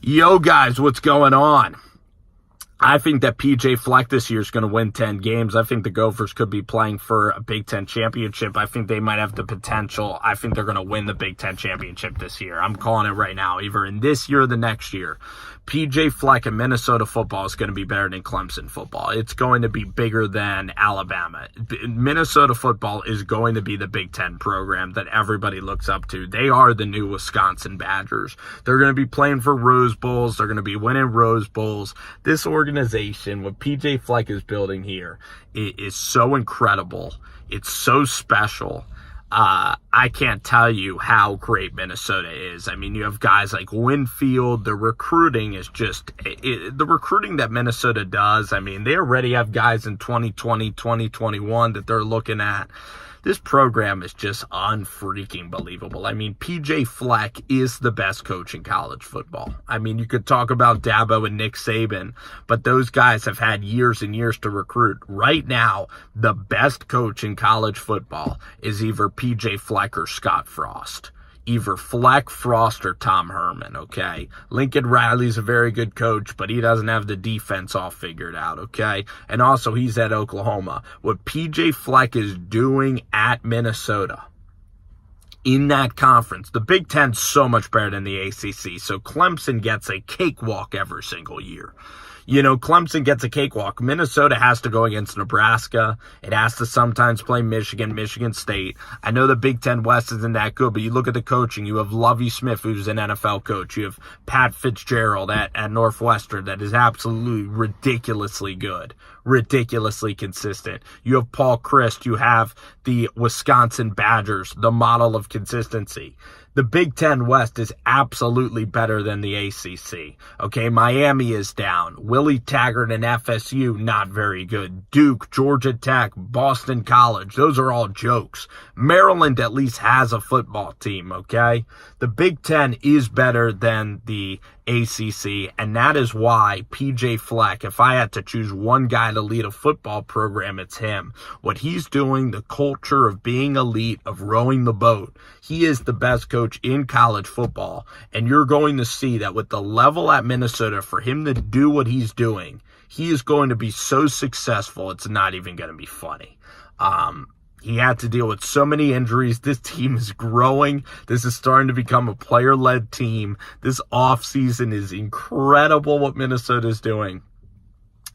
Yo, guys, what's going on? I think that PJ Fleck this year is going to win 10 games. I think the Gophers could be playing for a Big Ten championship. I think they might have the potential. I think they're going to win the Big Ten championship this year. I'm calling it right now, either in this year or the next year. PJ Fleck and Minnesota football is going to be better than Clemson football. It's going to be bigger than Alabama. Minnesota football is going to be the Big Ten program that everybody looks up to. They are the new Wisconsin Badgers. They're going to be playing for Rose Bowls. They're going to be winning Rose Bowls. This organization, what PJ Fleck is building here, it is so incredible. It's so special. I can't tell you how great Minnesota is. I mean, you have guys like Winfield. The recruiting is just, the recruiting that Minnesota does. I mean, they already have guys in 2020, 2021 that they're looking at. This program is just unfreaking believable. I mean, PJ Fleck is the best coach in college football. I mean, you could talk about Dabo and Nick Saban, but those guys have had years and years to recruit. Right now, the best coach in college football is either PJ Fleck or Scott Frost. Either Fleck, Frost, or Tom Herman, okay? Lincoln Riley's a very good coach, but he doesn't have the defense all figured out, okay? And also, he's at Oklahoma. What PJ Fleck is doing at Minnesota, in that conference, the Big Ten's so much better than the ACC, so Clemson gets a cakewalk every single year. You know, Clemson gets a cakewalk. Minnesota has to go against Nebraska. It has to sometimes play Michigan, Michigan State. I know the Big Ten West isn't that good, but you look at the coaching. You have Lovie Smith, who's an NFL coach. You have Pat Fitzgerald at Northwestern that is absolutely ridiculously good, ridiculously consistent. You have Paul Chryst. You have the Wisconsin Badgers, the model of consistency. The Big Ten West is absolutely better than the ACC. Okay, Miami is down. Willie Taggart and FSU, not very good. Duke, Georgia Tech, Boston College, those are all jokes. Maryland at least has a football team, okay? The Big Ten is better than the ACC, and that is why PJ Fleck, if I had to choose one guy to lead a football program, it's him. What he's doing, the culture of being elite, of rowing the boat, he is the best coach in college football, and you're going to see that with the level at Minnesota, for him to do what he's doing, he is going to be so successful, it's not even going to be funny. He had to deal with so many injuries. This team is growing. This is starting to become a player-led team. This offseason is incredible what Minnesota is doing.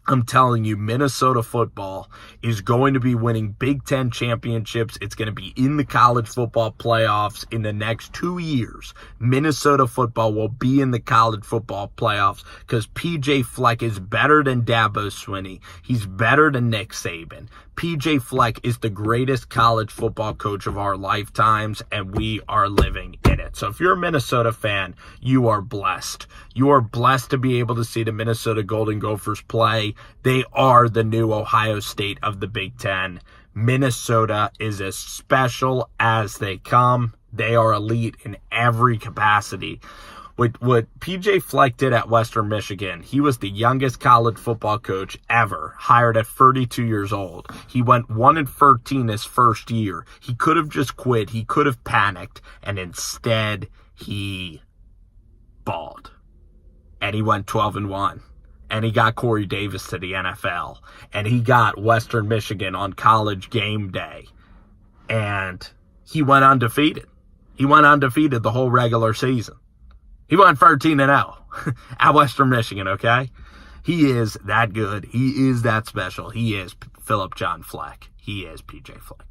I'm telling you, Minnesota football is going to be winning Big Ten championships. It's going to be in the college football playoffs in the next 2 years. Minnesota football will be in the college football playoffs because PJ Fleck is better than Dabo Swinney. He's better than Nick Saban. PJ Fleck is the greatest college football coach of our lifetimes, and we are living in it. So if you're a Minnesota fan, you are blessed. You are blessed to be able to see the Minnesota Golden Gophers play. They are the new Ohio State of the Big Ten. Minnesota is as special as they come. They are elite in every capacity. What PJ Fleck did at Western Michigan, he was the youngest college football coach ever, hired at 32 years old. He went 1-13 his first year. He could have just quit. He could have panicked, and instead he balled. And he went 12-1. And he got Corey Davis to the NFL. And he got Western Michigan on College game day. And he went undefeated. He went undefeated the whole regular season. He went 13-0 at Western Michigan, okay? He is that good. He is that special. He is Philip John Fleck. He is PJ Fleck.